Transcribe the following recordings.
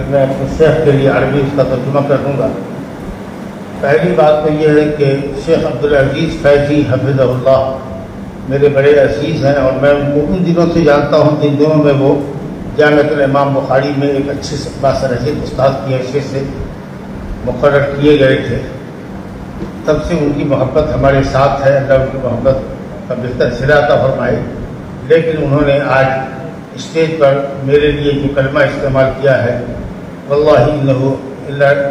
میں اپنے شیخ کے لیے عربی اس کا ترجمہ کر دوں گا۔ پہلی بات تو یہ ہے کہ شیخ عبدالعزیز فیضی حفظہ اللہ میرے بڑے عزیز ہیں، اور میں ان کو ان دنوں سے جانتا ہوں جن دنوں میں وہ جامعۃ الامام بخاری میں ایک اچھے باصلاحیت استاد کی حیثیت سے مقرر کیے گئے تھے۔ تب سے ان کی محبت ہمارے ساتھ ہے، اللہ ان کی محبت کا بہتر صلہ عطا فرمائے۔ لیکن انہوں نے آج اسٹیج پر میرے لیے جو کلمہ استعمال کیا ہے، واللہ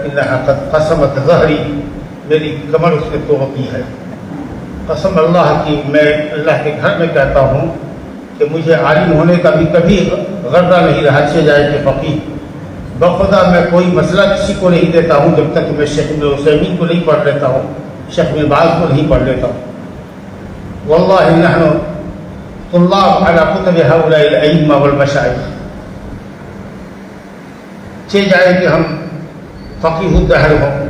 انہا قد قسمت ظہری، میری کمر اس نے توڑ دی ہے۔ قسم اللہ کی، میں اللہ کے گھر میں کہتا ہوں کہ مجھے عالم ہونے کا بھی کبھی غرضہ نہیں رہا، چھ جائے کہ فقیہ۔ بخدا میں کوئی مسئلہ کسی کو نہیں دیتا ہوں جب تک کہ میں شیخ ابن عثیمین کو نہیں پڑھ لیتا ہوں، شیخ ابن باز کو نہیں پڑھ لیتا ہوں۔ واللہ نحن طلاب علی کتب ہؤلاء الائمہ والمشائخ، چھ جائے کہ ہم فقیہ الدہر ہوں،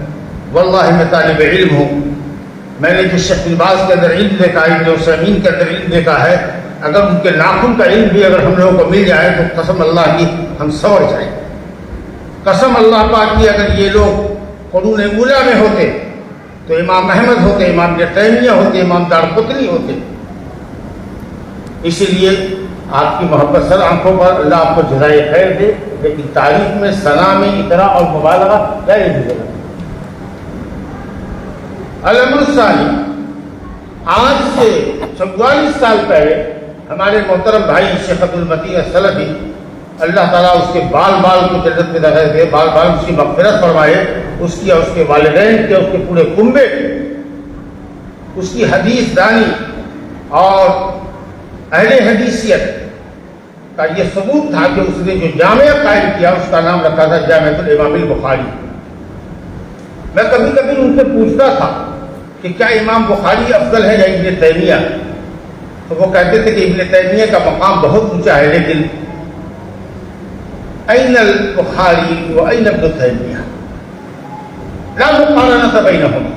واللہ میں طالب علم ہوں۔ میں نے جو شیخ ابن باز کے اندر علم دیکھا ہے، ابن عثیمین کے اندر علم دیکھا ہے، اگر ان کے ناخن کا علم بھی اگر ہم لوگوں کو مل جائے تو قسم اللہ کی ہم سنور جائیں۔ قسم اللہ پاک کی، اگر یہ لوگ قرون اولیٰ میں ہوتے تو امام احمد ہوتے، امام ابن تیمیہ ہوتے، امام دارقطنی ہوتے۔ اسی لیے آپ کی محبت سر آنکھوں پر، اللہ آپ کو جزائے خیر دے، لیکن تاریخ میں ثنا میں اطراء اور مبالغہ لا يجوز۔ الامر الثانی، آج سے 44 سال پہلے ہمارے محترم بھائی شیخ عبدالمتین السلفی، اللہ تعالیٰ اس کے بال کو جنت میں داخل دے، بال اس کی مغفرت فرمائے، اس کی اور اس کے والدین کے، اس کے پورے کنبے، اس کی حدیث دانی اور اہل حدیثیت کا یہ ثبوت تھا کہ اس نے جو جامعہ قائم کیا اس کا نام رکھا تھا جامعۃ الامام البخاری۔ میں کبھی کبھی ان سے پوچھتا تھا کہ کیا امام بخاری افضل ہے یا ابن تیمیہ، تو وہ کہتے تھے کہ ابن تیمیہ کا مقام بہت اونچا ہے، لیکن این البخاری و این ابن تیمیہ لا مقارنۃ بینہما۔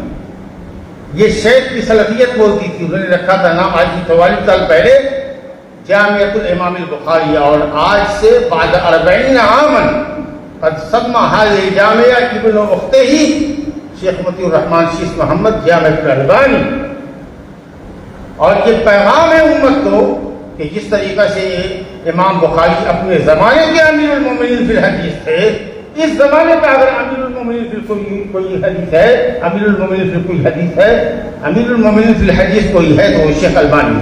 یہ شیخ کی سلفیت بولتی تھی، انہوں نے رکھا تھا نام آج سے 44 سال پہلے جامعۃ الامام البخاری، اور آج سے بعد 40 عاما قد سمى هذه الجامعہ ابن اختہ شیخ مطیع الرحمن شیخ محمد جامعۃ الالبانی۔ اور یہ پیغام ہے امت کو کہ جس طریقہ سے امام بخاری اپنے زمانے کے امیر المومنین فی الحدیث تھے، اس زمانے کا اگر امیر المومنین فی کوئی حدیث ہے، امیر المومنین فی کوئی حدیث ہے، امیر المومنین فی الحدیث کوئی ہے تو وہ شیخ البانی۔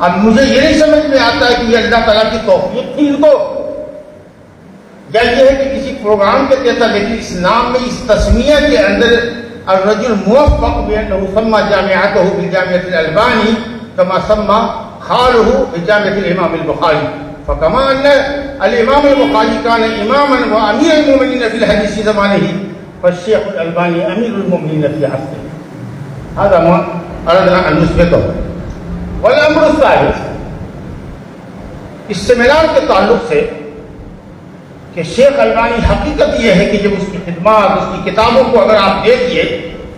اب مجھے یہ نہیں سمجھ میں آتا ہے کہ یہ اللہ تعالیٰ کی توفیق تھی ان کو، یا یہ ہے کہ کسی پروگرام کے تحت، لیکن اس نام میں، اس تسمیہ کے اندر الرجل موفق بأنه سمى جامعته بالجامعة الألباني كما سمى خاله بجامعة الإمام البخاري، فكما أن الإمام البخاري كان إماما وأمير المؤمنين في الحديث في زمانه، فالشيخ الألباني أمير المؤمنين في عصره۔ هذا ما أردنا أن نثبته۔ والأمر الثالث، اس سیمینار کے تعلق سے کہ شیخ البانی، حقیقت یہ ہے کہ جب اس کی خدمات، اس کی کتابوں کو اگر آپ دیکھیے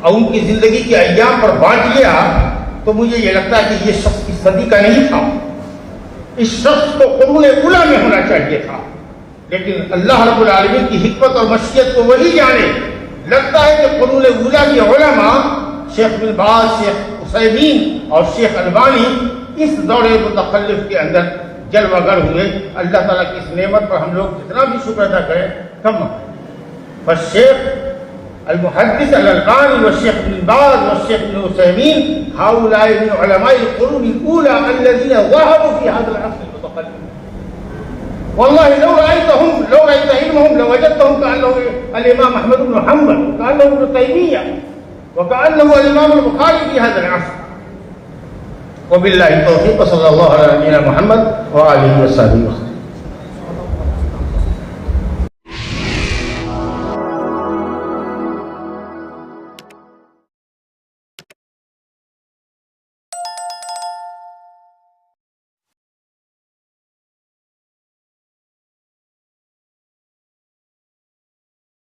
اور ان کی زندگی کے ایام پر بانٹیے آپ، تو مجھے یہ لگتا ہے کہ یہ شخص اس صدی کا نہیں تھا، اس شخص کو قرون اولیٰ میں ہونا چاہیے تھا، لیکن اللہ رب العالمین کی حکمت اور مشیت کو وہی جانے۔ لگتا ہے کہ قرون اولیٰ کے علماء شیخ بن باز، شیخ عثیمین اور شیخ البانی اس دور متخلف کے اندر جلوہ گر ہوئے۔ اللہ تعالیٰ کی اس نعمت پر ہم لوگ جتنا بھی شکر ادا کریں کم ہے۔ بس شیخ المحدث الالبانی والشیخ بن باز والشیخ بن عثیمین هؤلاء من علماء القرون الاولى الذين ظهروا في هذا العصر المتقدم۔ والله لو رأيت علمهم لوجدتهم كأنه الامام احمد بن حنبل، وكأنه ابن تيمية، وكأنه الامام البخاري في هذا العصر۔ وبالله التوفيق، وصلى الله على نبينا محمد وآله وصحبه وسلم۔